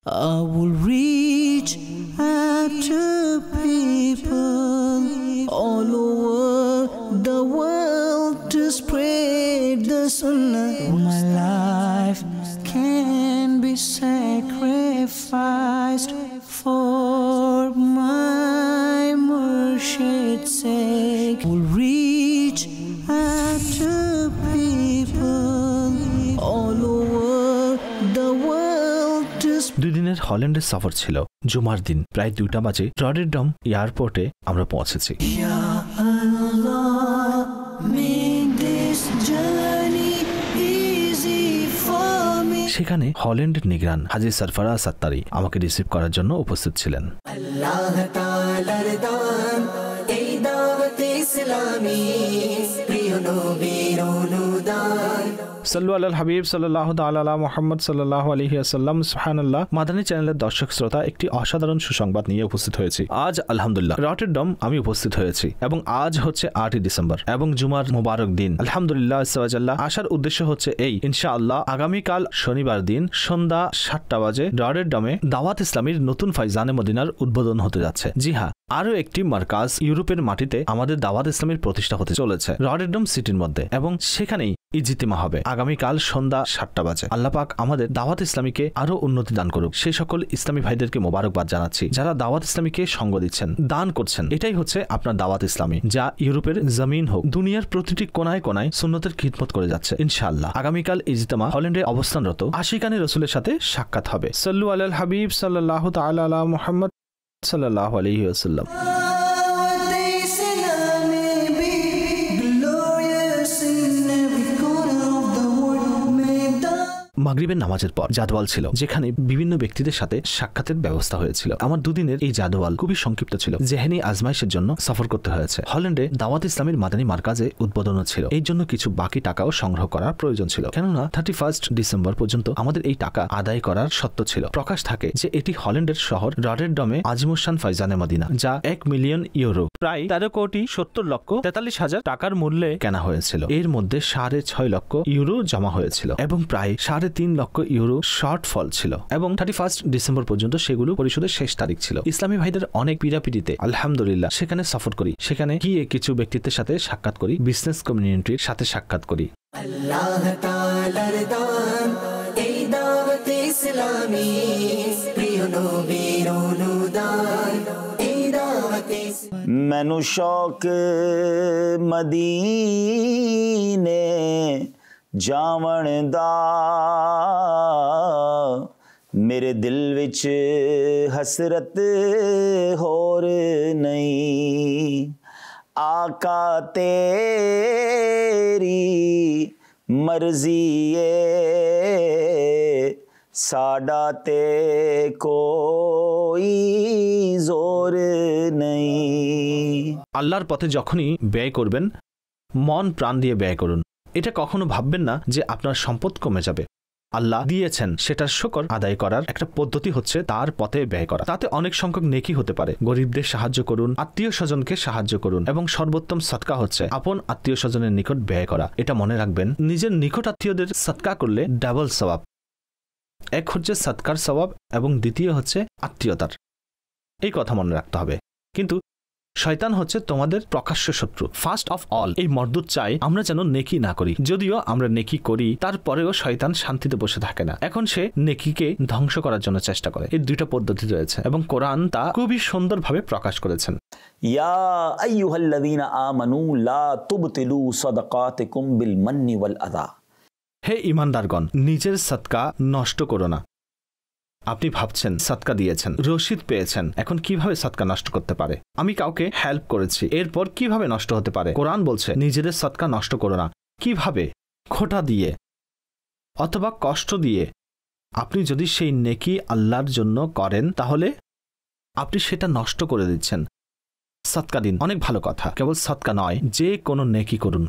I will reach out to people all over the world to spread the sunnah. My life can be sacrificed for my Murshid's sake. I will reach out to people all over the world to spread. 2 দিনের হল্যান্ডের সফর ছিল। জুমার দিন প্রায় 2টা বাজে Rotterdam এয়ারপোর্টে আমরা পৌঁছেছি। সেখানে হল্যান্ডের নিগরান হাজী সরফরাজ সাত্তারি আমাকে রিসিভ করার জন্য উপস্থিত ছিলেন। আল্লাহ তাআলার দান এই দাওয়াত ইসলামী প্রিয় নবীর অনুদান। সাল্লু আলাল হাবিব সাল্লাল্লাহু তাআলা আলা মুহাম্মদ সাল্লাল্লাহু আলাইহি ওয়াসাল্লাম। সুবহানাল্লাহ। মাদানী চ্যানেলের দর্শক শ্রোতা, একটি অসাধারণ সুসংবাদ নিয়ে উপস্থিত হয়েছি। আজ আলহামদুলিল্লাহ রটারডাম আমি উপস্থিত হয়েছি এবং আজ হচ্ছে 8ই ডিসেম্বর এবং জুমার মোবারক দিন। আলহামদুলিল্লাহ আস্সাওয়াজাল্লাহ। আসার উদ্দেশ্য হচ্ছে এই, ইনশাআল্লাহ আগামীকাল শনিবার দিন সন্ধ্যা 7টা বাজে রটারডামে দাওয়াত ইসলামীর নতুন ফাইজানে মদিনার উদ্বোধন হতে যাচ্ছে। জি হ্যাঁ, আরো একটি মার্কাজ ইউরোপের মাটিতে আমাদের দাওয়াত ইসলামীর প্রতিষ্ঠা হতে চলেছে রটারডাম সিটির মধ্যে, এবং সেখানেই ইজতিমা হবে আগামীকাল সন্ধ্যা 7টা বাজে। আল্লাহ পাক আমাদের দাওয়াত ইসলামীকে আরো উন্নতি দান করুক। সেই সকল ইসলামী ভাইদেরকে মোবারকবাদ জানাচ্ছি যারা দাওয়াত ইসলামীকে সঙ্গ দিচ্ছেন, দান করছেন। এটাই হচ্ছে আপনার দাওয়াত ইসলামী, যা ইউরোপের জমিন হোক দুনিয়ার প্রতিটি কোনায় কোনায় সুন্নতের খিদমত করে যাচ্ছে। ইনশাআল্লাহ আগামীকাল ইজতিমা হল্যান্ডে অবস্থানরত আশিকানে রসুলের সাথে সাক্ষাৎ হবে। সাল্লু আলাল হাবিব সাল্লাল্লাহু তাআলা আলা মুহাম্মদ সাল্লাল্লাহু আলাইহি ওয়াসাল্লাম। মাগরিবের নামাজের পর জাদওয়াল ছিল, যেখানে বিভিন্ন ব্যক্তিদের সাথে সাক্ষাতের ব্যবস্থা হয়েছিল। আমার 2 দিনের এই জাদওয়াল খুবই সংক্ষিপ্ত ছিল। জেহেনি আজমাইশের জন্য সফর করতে হয়েছে। হল্যান্ডে দাওয়াত ইসলামীর মাদানী মার্কাজে উদ্বোধনও ছিল। এই জন্য কিছু বাকি টাকাও সংগ্রহ করার প্রয়োজন ছিল, কেননা 31 ডিসেম্বর পর্যন্ত আমাদের এই টাকা আদায় করার সত্য ছিল। প্রকাশ থাকে যে এটি হল্যান্ডের শহর রটারডামে আজিমুসান ফাইজানে মদিনা, যা 1 মিলিয়ন ইউরো প্রায় 13,70,43,000 টাকার মূল্যে কেনা হয়েছিল। এর মধ্যে 6.5 লক্ষ ইউরো জমা হয়েছিল এবং প্রায় 3.5 লক্ষ ইউরো শর্টফল ছিল, এবং 31 ডিসেম্বর পর্যন্ত সেগুলো পরিশোধের শেষ তারিখ ছিল। ইসলামী ভাইদের অনেক পীড়াপিড়িতে আলহামদুলিল্লাহ সেখানে সফর করি, সেখানে গিয়ে কিছু ব্যক্তিত্বের সাথে সাক্ষাৎ করি, বিজনেস কমিউনিটির সাথে সাক্ষাৎ করি। আল্লাহ তাআলার দান এই দাওয়াত ইসলামী প্রিয় নবীর অনুদান। मैनू शौक मदीने जावण दा, मेरे दिल विच हसरत होर नहीं। आका तेरी मर्जी साडा ते कोई जोर नहीं। আল্লাহর পথে যখনই ব্যয় করবেন মন প্রাণ দিয়ে ব্যয় করুন। এটা কখনো ভাববেন না যে আপনার সম্পদ কমে যাবে। আল্লাহ দিয়েছেন, সেটার শুকর আদায় করার একটা পদ্ধতি হচ্ছে তার পথে ব্যয় করা। তাতে অনেক সংখ্যক নেকি হতে পারে। গরিবদের সাহায্য করুন, আত্মীয় স্বজনকে সাহায্য করুন, এবং সর্বোত্তম সদকা হচ্ছে আপন আত্মীয় স্বজনের নিকট ব্যয় করা। এটা মনে রাখবেন, নিজের নিকট আত্মীয়দের সদকা করলে ডাবল সওয়াব। এক হচ্ছে সদকার সওয়াব এবং দ্বিতীয় হচ্ছে আত্মীয়তার। এই কথা মনে রাখতে হবে। কিন্তু শয়তান হচ্ছে তোমাদের প্রকাশ্য শত্রু। ফার্স্ট অফ অল এই মর্দুদ চাই আমরা যেন নেকি না করি। যদিও আমরা নেকি করি, তারপরেও শয়তান শান্তিতে বসে থাকে না। এখন সে নেকিকে ধ্বংস করার জন্য চেষ্টা করে। এই 2টা পদ্ধতি রয়েছে এবং কোরআন তা খুবই সুন্দরভাবে প্রকাশ করেছেন। ইয়া আইয়ুহাল্লাযীনা আমানু লা তুবতিলু সাদাকাতিকুম বিল মান্নি ওয়াল আযা। হে ঈমানদারগণ, নিজের সদকা নষ্ট করো না। আপনি ভাবছেন সদকা দিয়েছেন, রসিদ পেয়েছেন, এখন কিভাবে সদকা নষ্ট করতে পারে? আমি কাউকে হেল্প করেছি, এরপর কিভাবে নষ্ট হতে পারে? কোরআন বলছে নিজেদের সদকা নষ্ট করো না। কিভাবে? খোটা দিয়ে অথবা কষ্ট দিয়ে। আপনি যদি সেই নেকি আল্লাহর জন্য করেন তাহলে আপনি সেটা নষ্ট করে দিচ্ছেন। সদকা দিন, অনেক ভালো কথা। কেবল সদকা নয়, যে কোনো নেকি করুন।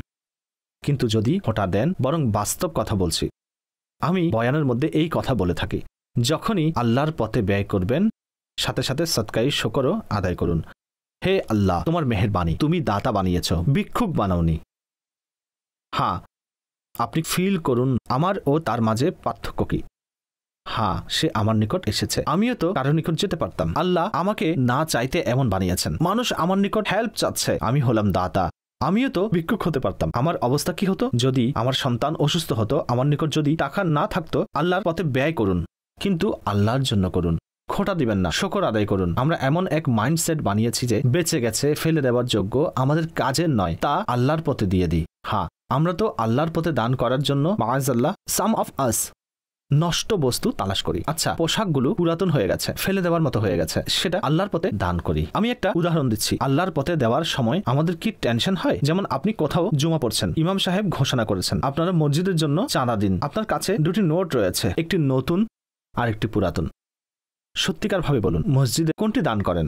কিন্তু যদি খোটা দেন, বরং বাস্তব কথা বলছি। আমি বয়ানের মধ্যে এই কথা বলে থাকি, যখনই আল্লাহর পথে ব্যয় করবেন সাথে সাথে সদকাই শুকরও আদায় করুন। হে আল্লাহ, তোমার মেহেরবানি, তুমি দাতা বানিয়েছ, ভিক্ষুক বানাওনি। হ্যাঁ, আপনি ফিল করুন আমার ও তার মাঝে পার্থক্য কি। হ্যাঁ, সে আমার নিকট এসেছে, আমিও তো কারোর নিকট যেতে পারতাম। আল্লাহ আমাকে না চাইতে এমন বানিয়েছেন। মানুষ আমার নিকট হেল্প চাচ্ছে, আমি হলাম দাতা, আমিও তো ভিক্ষুক হতে পারতাম। আমার অবস্থা কি হতো যদি আমার সন্তান অসুস্থ হতো, আমার নিকট যদি টাকা না থাকতো? আল্লাহর পথে ব্যয় করুন, কিন্তু আল্লাহর জন্য করুন, খোটা দিবেন না, শুকর আদায় করুন। আমরা এমন এক মাইন্ডসেট বানিয়েছি যে বেঁচে গেছে, ফেলে দেওয়ার যোগ্য, আমাদের কাজের নয়, তা আল্লাহর পথে দিয়ে দিই। হ্যাঁ, আমরা তো আল্লাহর পথে দান করার জন্য মাআযাল্লাহ সাম অফ আস নষ্ট বস্তু তালাশ করি। আচ্ছা, পোশাকগুলো পুরাতন হয়ে গেছে, ফেলে দেওয়ার মতো হয়ে গেছে, সেটা আল্লাহর পথে দান করি। আমি একটা উদাহরণ দিচ্ছি। আল্লাহর পথে দেওয়ার সময় আমাদের কি টেনশন হয়? যেমন আপনি কোথাও জুমা পড়ছেন, ইমাম সাহেব ঘোষণা করেছেন আপনারা মসজিদের জন্য চাঁদা দিন। আপনার কাছে দুটি নোট রয়েছে, একটি নতুন আর একটি পুরাতন। সত্যিকার ভাবে বলুন, মসজিদে কোনটি দান করেন?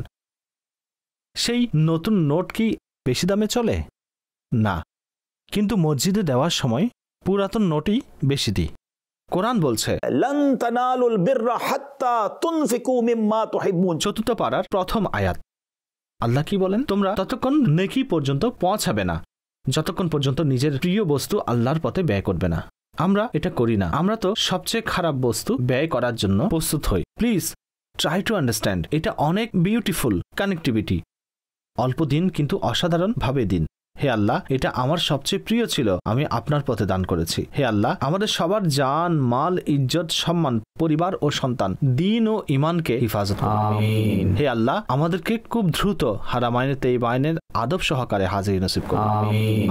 সেই নতুন নোট কি বেশি দামে চলে? না, কিন্তু মসজিদে দেওয়ার সময় পুরাতন নোটই বেশি দিই। কোরআন বলছে লান তানালুল বিররা হাত্তা তুনফিকু মিম্মা তুহিব্বুন, চতুর্থ পারার প্রথম আয়াত। আল্লাহ কি বলেন? তোমরা ততক্ষণ নেকি পর্যন্ত পৌঁছাবে না যতক্ষণ পর্যন্ত নিজের প্রিয় বস্তু আল্লাহর পথে ব্যয় করবে না। আমরা এটা করি না। আমরা তো সবচেয়ে খারাপ বস্তু ব্যয় করার জন্য প্রস্তুত হই। Please try to understand. এটা অনেক বিউটিফুল কানেক্টিভিটি। অল্প দিন কিন্তু অসাধারণ ভাবে দিন। হে আল্লাহ, এটা আমার সবচেয়ে প্রিয় ছিল, আমি আপনার পথে দান করেছি। হে আল্লাহ, আমাদের সবার জান, মাল, ইজ্জত, সম্মান, পরিবার ও সন্তান, দিন ও ইমানকে হিফাজত করুন। হে আল্লাহ, আমাদেরকে খুব দ্রুত হারামাইনে তাইয়্যিবাইনের আদব সহকারে হাজির নসিব করুন।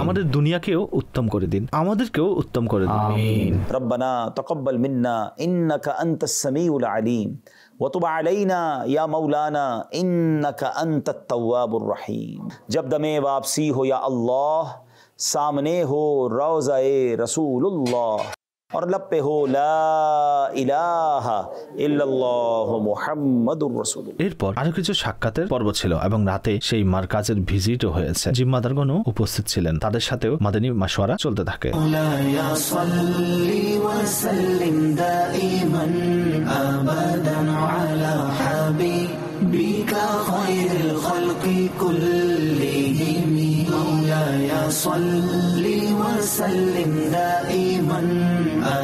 আমাদের দুনিয়াকেও উত্তম করে দিন, আমাদেরকেও উত্তম করে দিন। রব্বানা তাকাব্বাল মিন্না ইন্নাকা আনতাস সামিউল আলিম ওয়া তুব আলাইনা ইয়া মাওলানা ইন্নাকা আনতাত তাওয়াবুর রহিম। जब दमे वापसी हो या अल्लाह, सामने हो रोज़ाए रसूलुल्लाह और लब पे हो ला इलाहा इल्लल्लाह मुहम्मदुर রাসূলুল্লাহ। এরপর আরো কিছু সাক্ষাতের পর্ব ছিল এবং রাতে সেই মারকাজের ভিজিটও হয়েছে। জিম্মাদারগণও উপস্থিত ছিলেন, তাদের সাথেও মাদানী মাশওয়ারা চলতে থাকে।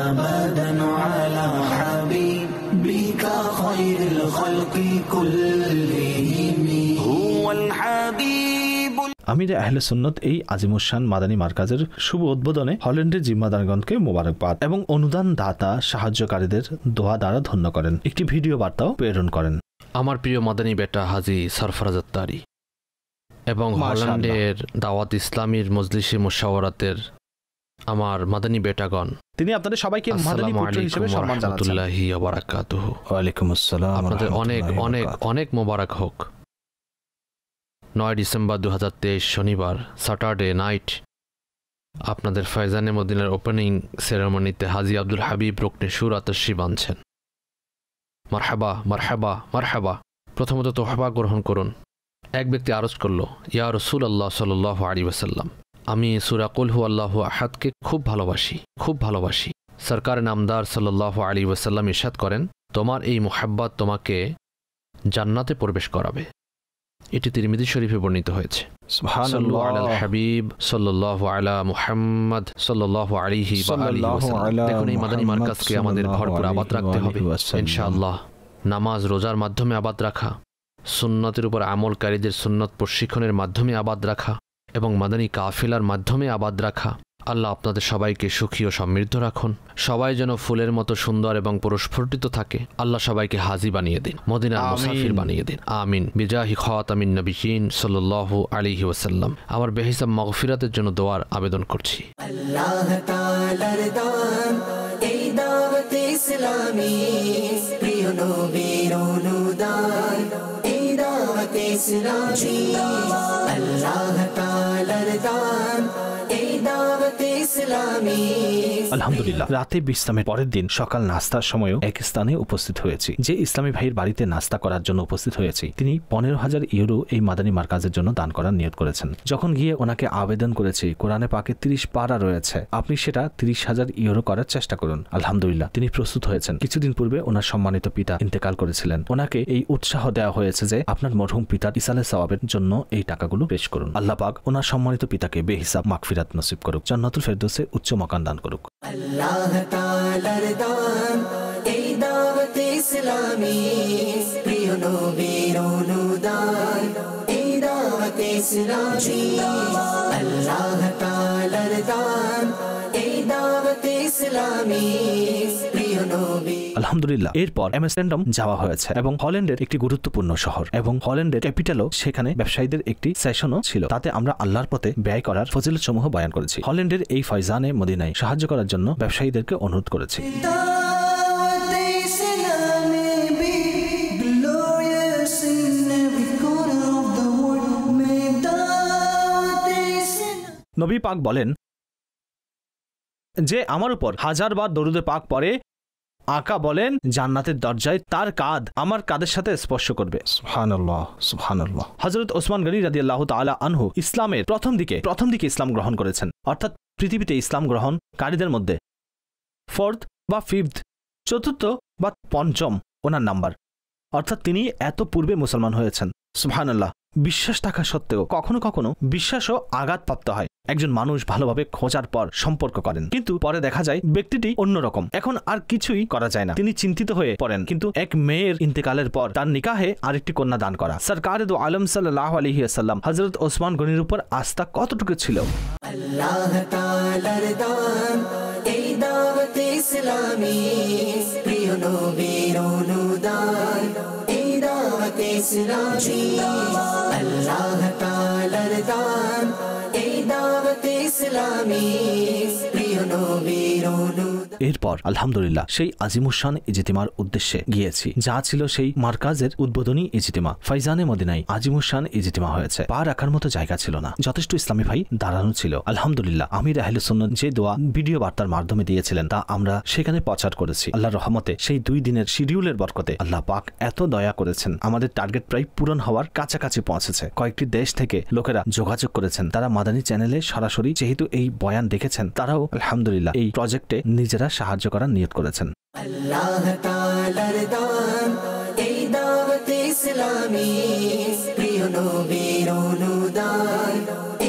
أبدا على حبيبك خير الخلق كلهم هو الحبيب। আমিরে আহলে সুন্নত এই আজিমুশান মাদানী মারকাজের শুভ উদ্বোধনে হল্যান্ডের জিম্মাদারগণকে মোবারকবাদ এবং অনুদান দাতা সাহায্যকারীদের দোয়া দ্বারা ধন্য করেন। একটি ভিডিও বার্তাও প্রেরণ করেন। আমার প্রিয় মাদানী বেটা হাজী সরফরাজ আত্তারি এবং হল্যান্ডের দাওয়াত ইসলামীর মজলিসে মুশাওয়ারাতের আমার মাদানী বেটাগণ, তিনি আপনাদের সবাইকে মাদানী পুত্র হিসেবে সম্মান জানাচ্ছেন। ওয়ালাইকুম আসসালাম। আপনাদের অনেক অনেক অনেক মোবারক হোক। 9 ডিসেম্বর 2023 শনিবার স্যাটারডে নাইট আপনাদের ফয়জানে মদিনার ওপেনিং সেরেমনিতে হাজী আব্দুল হাবিব রুকনে শুরা তশরিফ আনছেন। মারহাবা মারহাবা মারহাবা। প্রথমত তোহফা গ্রহণ করুন। এক ব্যক্তি আরজ করল, ইয়া রাসূলুল্লাহ সাল্লাল্লাহু আলাইহি ওয়াসাল্লাম, আমি সূরা কুল হুয়াল্লাহু আহাদকে খুব ভালোবাসি, খুব ভালোবাসি। সরকার নামদার সাল্লাল্লাহু আলাইহি ওয়াসাল্লাম ইরশাদ করেন, তোমার এই মুহাব্বত তোমাকে জান্নাতে প্রবেশ করাবে। এটি তিরমিজি শরীফে বর্ণিত হয়েছে। সুবহানাল্লাহ। আলাল হাবিব সাল্লাল্লাহু আলা মুহাম্মদ সাল্লাল্লাহু আলাইহি ওয়া আলিহি ওয়াসাল্লাম। দেখুন, এই মাদানী মারকাজকে আমাদের ভরপুর আবাদ রাখতে হবে ইনশাআল্লাহ। নামাজ রোজার মাধ্যমে আবাদ রাখা, সুন্নতের উপর আমলকারীদের সুন্নত প্রশিক্ষণের মাধ্যমে আবাদ রাখা এবং মাদানী কাফিলার মাধ্যমে আবাদ রাখা। আল্লাহ আপনাদের সবাইকে সুখী ও সমৃদ্ধ রাখুন। সবাই যেন ফুলের মতো সুন্দর এবং প্রস্ফুটিত থাকে। আল্লাহ সবাইকে হাজী বানিয়ে দিন, মদিনার মুসাফির বানিয়ে দিন। আমিন। বিজাহি খাতামিন নবিয়িন সাল্লাল্লাহু আলাইহি ওয়াসাল্লাম। আমার বেহিসাব মাগফিরাতের জন্য দোয়ার আবেদন করছি। আল্লাহ তাআলার দান এই দাওয়াত ইসলামী, প্রিয় নবীর অনুদান এই দাওয়াত ইসলামী। আল্লাহ তাআলার দান এই দাওয়াত ইসলামী। আলহামদুলিল্লাহ, রাতে বিশ্রামের পরের দিন সকাল নাস্তার সময়ও এক স্থানে উপস্থিত হয়েছি। যে ইসলামী ভাইয়ের বাড়িতে নাস্তা করার জন্য উপস্থিত হয়েছি, তিনি 15,000 ইউরো এই মাদানী মারকাজের জন্য দান করার নিয়ত করেছেন। যখন গিয়ে ওনাকে আবেদন করেছি, কোরআনে পাকে 30 পারা রয়েছে, আপনি সেটা 30,000 ইউরো করার চেষ্টা করুন। আলহামদুলিল্লাহ, তিনি প্রস্তুত হয়েছেন। কিছুদিন পূর্বে ওনার সম্মানিত পিতা ইন্তেকাল করেছিলেন। ওনাকে এই উৎসাহ দেওয়া হয়েছে যে আপনার মরহুম পিতার ইসালে সওয়াবের জন্য এই টাকাগুলো পেশ করুন। আল্লাহ পাক ওনার সম্মানিত পিতাকে বেহিসাব মাগফিরাত নসিব করুক, জান্নাতুল ফেরদৌসে উচ্চ মাকান দান করুক। আল্লাহ তাআলার দান এই দাওয়াত ইসলামী প্রিয় নবীর অনুদান এই দাওয়াত ইসলামী আল্লাহ তাআলার দান এই দাওয়াত ইসলামী প্রিয় নবী। আলহামদুলিল্লাহ, এরপর আমস্টারডাম যাওয়া হয়েছে এবং হল্যান্ডের একটি গুরুত্বপূর্ণ শহর এবং হল্যান্ডের ক্যাপিটালও, সেখানে ব্যবসায়ীদের একটি সেশনও ছিল। তাতে আমরা আল্লাহর পথে ব্যয় করার ফজিলত সমূহ বয়ান করেছি। হল্যান্ডের এই ফয়জানে মদিনায় সাহায্য করার জন্য ব্যবসায়ীদেরকে অনুরোধ করেছি। নবী পাক বলেন যে আমার উপর 1000 বার দরুদে পাক পড়ে, আকা বলেন জান্নাতের দরজায় তার কাঁধ আমার কাঁধের সাথে স্পর্শ করবে। সুবহানাল্লাহ, সুবহানাল্লাহ। হযরত ওসমান গনি রাদিয়াল্লাহু তাআলা আনহু ইসলামের প্রথম দিকে ইসলাম গ্রহণ করেছেন, অর্থাৎ পৃথিবীতে ইসলাম গ্রহণকারীদের মধ্যে 4th বা 5th, চতুর্থ বা পঞ্চম ওনার নাম্বার, অর্থাৎ তিনি এত পূর্বে মুসলমান হয়েছেন। সুবহানাল্লাহ। বিশ্বাস থাকা সত্ত্বেও কখনো কখনো বিশ্বাসও আঘাতপ্রাপ্ত হয়। একজন মানুষ ভালোভাবে খোঁজার পর সম্পর্ক করেন, কিন্তু পরে দেখা যায় ব্যক্তিটি অন্যরকম, এখন আর কিছুই করা যায় না। তিনি চিন্তিত হয়ে পড়েন, কিন্তু এক মেয়ের ইন্তেকালের পর তার নিকাহে আরেকটি কন্যা দান করা। সরকার দু আলম সাল্লাল্লাহু আলাইহি ওয়াসাল্লাম হযরত ওসমান গনির উপর আস্থা কতটুকু ছিল? আল্লাহ তাআলার দান এই দাওয়াত ইসলামী প্রিয় নবীর অনুদান এই দাওয়াত ইসলামী আল্লাহ তাআলার দান এই দাওয়াত ইসলামী প্রিয় নবীর অনুদান। এরপর আলহামদুলিল্লাহ সেই আজিমুশান ইজতিমার উদ্দেশ্যে গিয়েছি, যা ছিল সেই মার্কাজের উদ্বোধনী ইজতিমা। ফয়জানে মদিনায় আজিমুশান ইজতিমা হয়েছে। পা রাখার মতো জায়গা ছিল না, যথেষ্ট ইসলামী ভাই দাঁড়ানো ছিল। আলহামদুলিল্লাহ আমির আহলে সুন্নাত যে দোয়া ভিডিও বার্তার মাধ্যমে দিয়েছিলেন তা আমরা সেখানে প্রচার করেছি। আল্লাহর রহমতে সেই 2 দিনের শিডিউলের বরকতে আল্লাহ পাক এত দয়া করেছেন, আমাদের টার্গেট প্রায় পূরণ হওয়ার কাছাকাছি পৌঁছেছে। কয়েকটি দেশ থেকে লোকেরা যোগাযোগ করেছেন, তারা মাদানী চ্যানেলে সরাসরি যেহেতু এই বয়ান দেখেছেন, তারাও আলহামদুলিল্লাহ এই প্রজেক্টে নিজেরা সাহায্য করার নিয়ত করেছেন। আল্লাহ তাআলার দান এই দাওয়াত ইসলামী প্রিয় নবীর অনুদান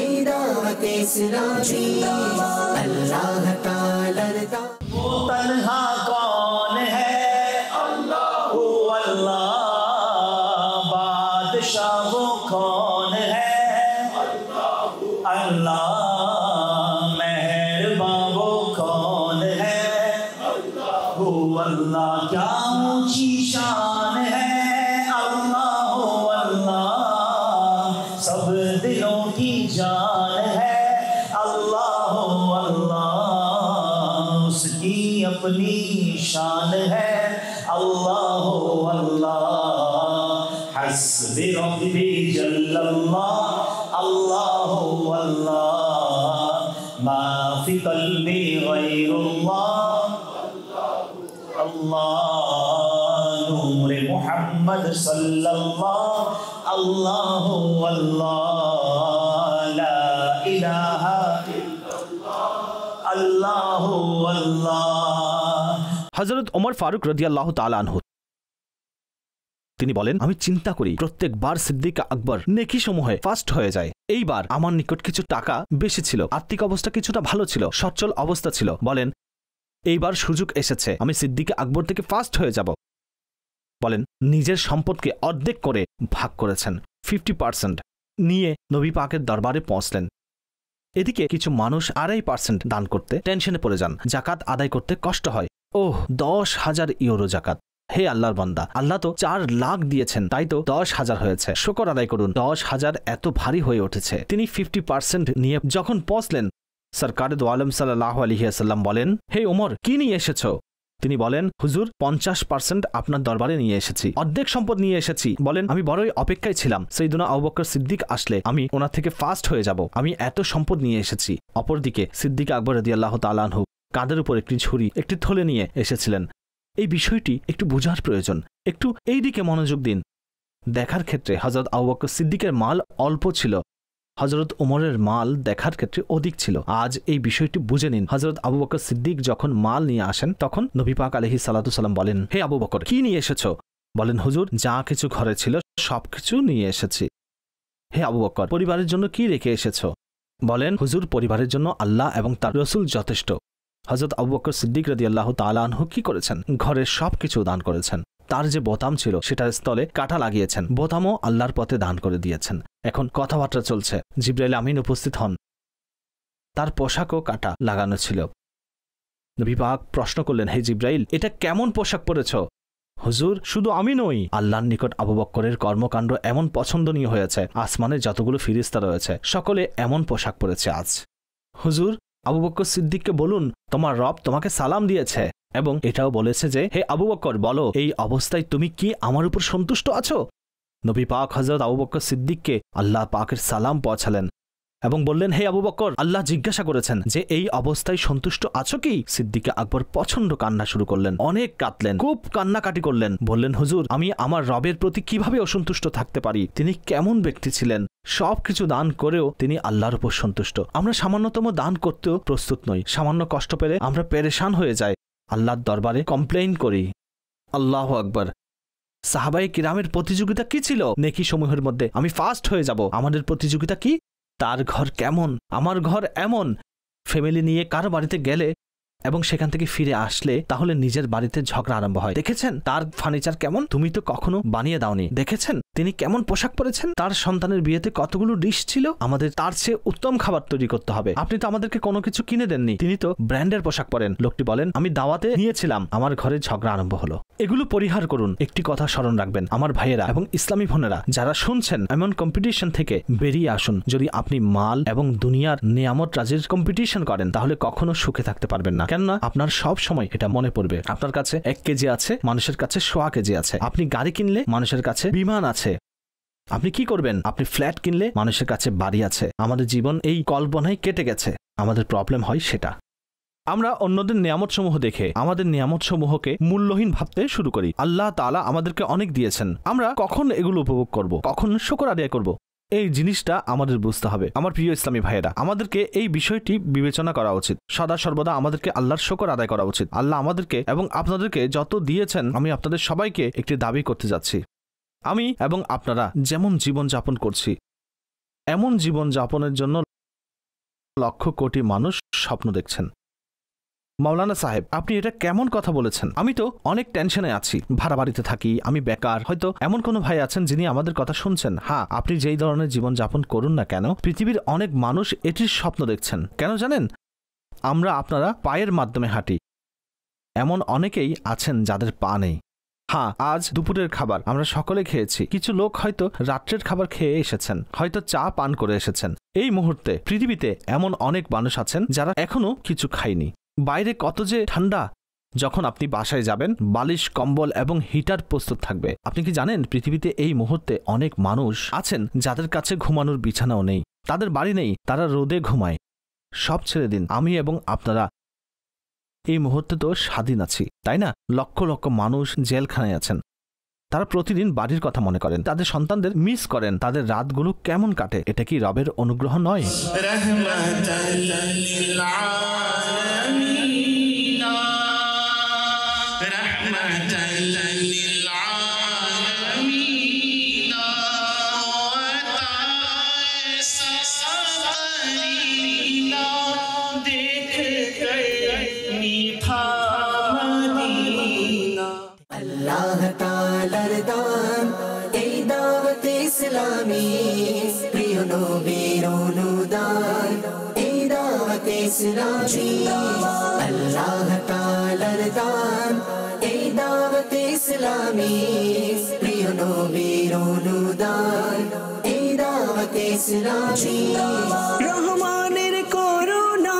এই দাওয়াত ইসলামী আল্লাহ তাআলার দান। वो तन्हा कौन है? अल्लाह अल्लाह। बादशाह वो कौन है? अल्लाह अल्लाह। मेहरबान वो कौन है? अल्लाह। क्या ऊंची शान है? अल्लाह अल्लाह। सब दिलों की जान है। अल्लाह अल्लाह। उसकी अपनी शान है। अल्लाह अल्लाह। हस्बी रब्बी जल्लल्लाह। अल्लाह अल्लाह। मा फी क़ल्बी गैरुल्लाह। अल्लाह। नूर मुहम्मद सल्लल्लाहु अल्लाह अल्लाह। ला इलाहा इल्लल्लाह। अल्लाह अल्लाह। হযরত ওমর ফারুক রাদিয়াল্লাহু তাআলা আনহু তিনি বলেন, আমি চিন্তা করি প্রত্যেকবার সিদ্দিক আকবর নেকি সমূহে ফার্স্ট হয়ে যায়। এইবার আমার নিকট কিছু টাকা বেশি ছিল, আর্থিক অবস্থা কিছুটা ভালো ছিল, সচ্ছল অবস্থা ছিল। বলেন এইবার সুযোগ এসেছে, আমি সিদ্দিক আকবর থেকে ফার্স্ট হয়ে যাব। বলেন নিজের সম্পদকে অর্ধেক করে ভাগ করেছেন, 50% নিয়ে নবী পাকের দরবারে পৌঁছলেন। এদিকে কিছু মানুষ 2.5% দান করতে টেনশনে পড়ে যান, জাকাত আদায় করতে কষ্ট হয়। ওহ, 10,000 ইউরো জাকাত! হে আল্লাহর বান্দা, আল্লাহ তো 4 লাখ দিয়েছেন, তাই তো 10,000 হয়েছে। শুকর আদায় করুন। 10,000 এত ভারী হয়ে উঠেছে। তিনি 50% নিয়ে যখন পৌঁছলেন, সরকার দু আলম সাল্লাল্লাহু আলাইহি ওয়াসাল্লাম বলেন, হে ওমর, কি নিয়ে এসেছো? তিনি বলেন, হুজুর 50% আপনার দরবারে নিয়ে এসেছি, অর্ধেক সম্পদ নিয়ে এসেছি। বলেন আমি বড়ই অপেক্ষায় ছিলাম সাইয়্যিদুনা আবু বকর সিদ্দিক আসলে আমি ওনার থেকে ফার্স্ট হয়ে যাব, আমি এত সম্পদ নিয়ে এসেছি। অপরদিকে সিদ্দিক আকবর রাদিয়াল্লাহু তাআলা আনহু কাঁধের উপর একটি ঝুড়ি, একটি থলে নিয়ে এসেছিলেন। এই বিষয়টি একটু বোঝার প্রয়োজন, একটু এই দিকে মনোযোগ দিন। দেখার ক্ষেত্রে হযরত আবু বকর সিদ্দিকের মাল অল্প ছিল, হযরত ওমরের মাল দেখার ক্ষেত্রে অধিক ছিল। আজ এই বিষয়টি বুঝে নিন। হযরত আবু বকর সিদ্দিক যখন মাল নিয়ে আসেন, তখন নবী পাক আলাইহিস সালাতু সালাম বলেন, হে আবু বকর, কি নিয়ে এসেছো? বলেন, হুজুর যা কিছু ঘরে ছিল সবকিছু নিয়ে এসেছি। হে আবু বকর, পরিবারের জন্য কি রেখে এসেছো? বলেন, হুজুর পরিবারের জন্য আল্লাহ এবং তার রাসূল যথেষ্ট। হযরত আবু বকর সিদ্দিক রাদিয়াল্লাহু তাআলা আনহু কি করেছেন? ঘরের সবকিছু দান করেছেন। তার যে বোতাম ছিল সেটার স্থলে কাঁটা লাগিয়েছেন, বোতামও আল্লাহর পথে দান করে দিয়েছেন। এখন কথাবার্তা চলছে, জিবরাইল আমিন উপস্থিত হন, তার পোশাকও কাঁটা লাগানো ছিল। নবী পাক প্রশ্ন করলেন, হে জিবরাইল, এটা কেমন পোশাক পরেছ? হুজুর, শুধু আমি নই, আল্লাহর নিকট আবু বকরের কর্মকাণ্ড এমন পছন্দনীয় হয়েছে, আসমানে যতগুলো ফিরিস্তা রয়েছে সকলে এমন পোশাক পরেছে আজ। হুজুর, আবু বকর সিদ্দিককে বলুন তোমার রব তোমাকে সালাম দিয়েছে এবং এটাও বলেছে যে, হে আবু বকর, বলো এই অবস্থায় তুমি কি আমার উপর সন্তুষ্ট আছো? নবী পাক হযরত আবু বকর সিদ্দিককে আল্লাহ পাকের সালাম পৌঁছালেন এবং বললেন, হে আবু বকর, আল্লাহ জিজ্ঞাসা করেছেন যে এই অবস্থায় সন্তুষ্ট আছো কি? সিদ্দিকে আকবর প্রচন্ড কান্না শুরু করলেন, অনেক কাঁদলেন, খুব কান্নাকাটি করলেন, বললেন, হুজুর, আমি আমার রবের প্রতি কিভাবে অসন্তুষ্ট থাকতে পারি? তিনি কেমন ব্যক্তি ছিলেন, সবকিছু দান করেও তিনি আল্লাহর উপর সন্তুষ্ট। আমরা সামান্যতম দান করতেও প্রস্তুত নই, সামান্য কষ্ট পেলে আমরা পেরেশান হয়ে যাই, আল্লাহর দরবারে কমপ্লেইন করি। আল্লাহু আকবার। সাহাবায়ে কিরামের প্রতিযোগিতা কি ছিল? নেকি সমূহের মধ্যে আমি ফার্স্ট হয়ে যাব। আমাদের প্রতিযোগিতা কি? তার ঘর কেমন, আমার ঘর এমন। ফ্যামিলি নিয়ে কারো বাড়িতে গেলে এবং সেখান থেকে ফিরে আসলে তাহলে নিজের বাড়িতে ঝগড়া আরম্ভ হয়। দেখেছেন তার ফার্নিচার কেমন? তুমি তো কখনো বানিয়ে দাওনি। দেখেছেন তিনি কেমন পোশাক পরেছেন? তার সন্তানের বিয়েতে কতগুলো ডিশ ছিল। আমাদের তার চেয়ে উত্তম খাবার তৈরি করতে হবে। আপনি তো আমাদেরকে কোনো কিছু কিনে দেননি, তিনি তো ব্র্যান্ডের পোশাক পরেন। লোকটি বলেন, আমি দাওয়াতে নিয়েছিলাম, আমার ঘরে ঝগড়া আরম্ভ হলো। এগুলো পরিহার করুন। একটি কথা স্মরণ রাখবেন আমার ভাইয়েরা এবং ইসলামী বোনেরা যারা শুনছেন, এমন কম্পিটিশন থেকে বেরিয়ে আসুন। যদি আপনি মাল এবং দুনিয়ার নিয়ামত রাজির কম্পিটিশন করেন তাহলে কখনো সুখে থাকতে পারবেন না। কেননা আপনার সব সময় এটা মনে পড়বে, আপনার কাছে 1 কেজি আছে, মানুষের কাছে 100 কেজি আছে। আপনি গাড়ি কিনলে মানুষের কাছে বিমান আছে। আপনি কি করবেন? আপনি ফ্ল্যাট কিনলে মানুষের কাছে বাড়ি আছে। আমাদের জীবন এই কল্পনায় কেটে গেছে। আমাদের প্রবলেম হয় সেটা, আমরা অন্যদের নিয়ামত সমূহ দেখে আমাদের নিয়ামত সমূহকে মূল্যহীন ভাবতে শুরু করি। আল্লাহ তাআলা আমাদেরকে অনেক দিয়েছেন, আমরা কখন এগুলো উপভোগ করব, কখন শুকর আদায় করব, এই জিনিসটা আমাদের বুঝতে হবে। আমার প্রিয় ইসলামী ভাইয়েরা, আমাদেরকে এই বিষয়টি বিবেচনা করা উচিত। সদা সর্বদা আমাদেরকে আল্লাহর শুকর আদায় করা উচিত। আল্লাহ আমাদেরকে এবং আপনাদেরকে যত দিয়েছেন, আমি আপনাদের সবাইকে একটি দাবি করতে যাচ্ছি। আমি এবং আপনারা যেমন জীবন যাপন করছি, এমন জীবন যাপনের জন্য লক্ষ কোটি মানুষ স্বপ্ন দেখছেন। মাওলানা সাহেব, আপনি এটা কেমন কথা বলেছেন? আমি তো অনেক টেনশনে আছি, ভাড়া বাড়িতে থাকি, আমি বেকার। হয়তো এমন কোনো ভাই আছেন যিনি আমাদের কথা শুনছেন। হ্যাঁ, আপনি যেই ধরনের জীবন যাপন করুন না কেন, পৃথিবীর অনেক মানুষ এটির স্বপ্ন দেখছেন। কেন জানেন? আমরা আপনারা পায়ের মাধ্যমে হাঁটি, এমন অনেকেই আছেন যাদের পা নেই। হ্যাঁ, আজ দুপুরের খাবার আমরা সকলে খেয়েছি। কিছু লোক হয়তো রাত্রের খাবার খেয়ে এসেছেন, হয়তো চা পান করে এসেছেন। এই মুহূর্তে পৃথিবীতে এমন অনেক মানুষ আছেন যারা এখনো কিছু খায়নি। বাইরে কত যে ঠান্ডা, যখন আপনি বাসায় যাবেন বালিশ, কম্বল এবং হিটার প্রস্তুত থাকবে। আপনি কি জানেন পৃথিবীতে এই মুহূর্তে অনেক মানুষ আছেন যাদের কাছে ঘুমানোর বিছানাও নেই, তাদের বাড়ি নেই, তারা রোদে ঘুমায়। সব ছেড়ে দিন, আমি এবং আপনারা এই মুহূর্তে তো স্বাধীন আছি, তাই না? লক্ষ লক্ষ মানুষ জেলখানায় আছেন। তারা প্রতিদিন বাড়ির কথা মনে করেন, তাদের সন্তানদের মিস করেন। তাদের রাতগুলো কেমন কাটে? এটা কি রবের অনুগ্রহ নয়? আল্লাহ তাআলার দান এই দাওয়াত ইসলামী, প্রিয় নবীর অনুদান এই দাওয়াত ইসলামী। আল্লাহ তাআলার দান এই দাওয়াত ইসলামী, প্রিয় নবীর অনুদান এই দাওয়াত ইসলামী। রহমানের করুণা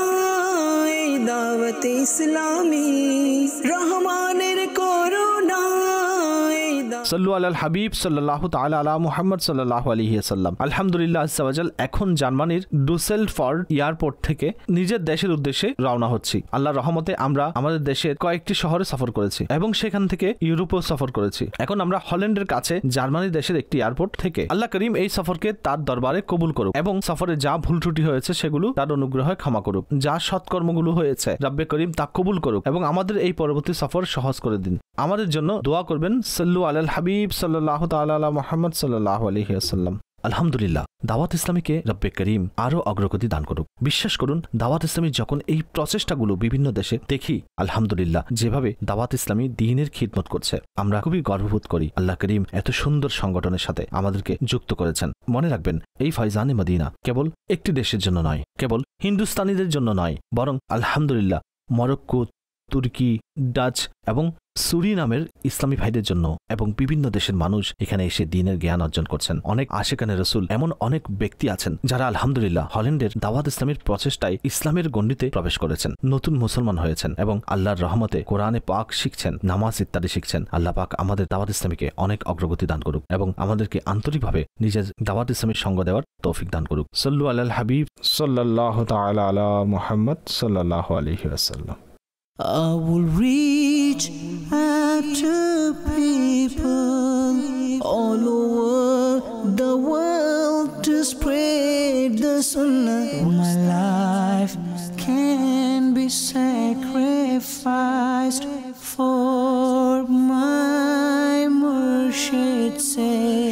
এই দাওয়াত ইসলামী, রহমানের করুণা। সাল্লু আলাল হাবিব সাল্লাল্লাহু তাআলা আলা মুহাম্মদ সাল্লাল্লাহু আলাইহি ওয়াসাল্লাম। আলহামদুলিল্লাহ আজ্জা ওয়া জাল, এখন জার্মানির ডুসেলডর্ফ এয়ারপোর্ট থেকে নিজের দেশের উদ্দেশ্যে রওনা হচ্ছি। আল্লাহর রহমতে আমরা আমাদের দেশের কয়েকটি শহরে সফর করেছি এবং সেখান থেকে ইউরোপও সফর করেছি। এখন আমরা হল্যান্ডের কাছে জার্মানি দেশের একটি এয়ারপোর্ট থেকে। আল্লাহ করিম এই সফরকে তার দরবারে কবুল করুক এবং সফরে যা ভুল ত্রুটি হয়েছে সেগুলো তার অনুগ্রহে ক্ষমা করুক। যা সৎকর্মগুলো হয়েছে রব্বে করিম তা কবুল করুক এবং আমাদের এই পরবর্তী সফর সহজ করে দিন। আমাদের জন্য দোয়া করবেন। সাল্লু আলাল হাবিব সাল্লাল্লাহু তাআলা আলা মুহাম্মদ সাল্লাল্লাহু আলাইহি ওয়াসাল্লাম। আলহামদুলিল্লাহ, দাওয়াত ইসলামীকে রব্বে করিম আরও অগ্রগতি দান করুক। বিশ্বাস করুন, দাওয়াত ইসলামী যখন এই প্রচেষ্টাগুলো বিভিন্ন দেশে দেখি, আলহামদুলিল্লাহ, যেভাবে দাওয়াত ইসলামী দ্বীনের খিদমত করছে, আমরা খুবই গর্ববোধ করি। আল্লাহ করিম এত সুন্দর সংগঠনের সাথে আমাদেরকে যুক্ত করেছেন। মনে রাখবেন, এই ফয়জানে মদিনা কেবল একটি দেশের জন্য নয়, কেবল হিন্দুস্তানিদের জন্য নয়, বরং আলহামদুলিল্লাহ মরক্কো, তুর্কি, ডাচ এবং সুরিনামের ইসলামী ভাইদের জন্য এবং বিভিন্ন দেশের মানুষ এখানে এসে দ্বীনের জ্ঞান অর্জন করছেন। অনেক আশিকানে রসুল, এমন অনেক ব্যক্তি আছেন যারা আলহামদুলিল্লাহ হল্যান্ডের দাওয়াত ইসলামীর প্রচেষ্টায় ইসলামের গণ্ডিতে প্রবেশ করেছেন, নতুন মুসলমান হয়েছেন এবং আল্লাহর রহমতে কোরআনে পাক শিখছেন, নামাজ ইত্যাদি শিখছেন। আল্লাহ পাক আমাদের দাওয়াত ইসলামীকে অনেক অগ্রগতি দান করুক এবং আমাদেরকে আন্তরিকভাবে নিজের দাওয়াত ইসলামীর সঙ্গ দেওয়ার তৌফিক দান করুক। সাল্লু আলাল হাবিব সাল্লাল্লাহু তাআলা আলা মুহাম্মদ সাল্লাল্লাহু আলাইহি ওয়াসাল্লাম। I will reach out to people all over the world to spread the sunnah. My life can be sacrificed for my Murshid's sake.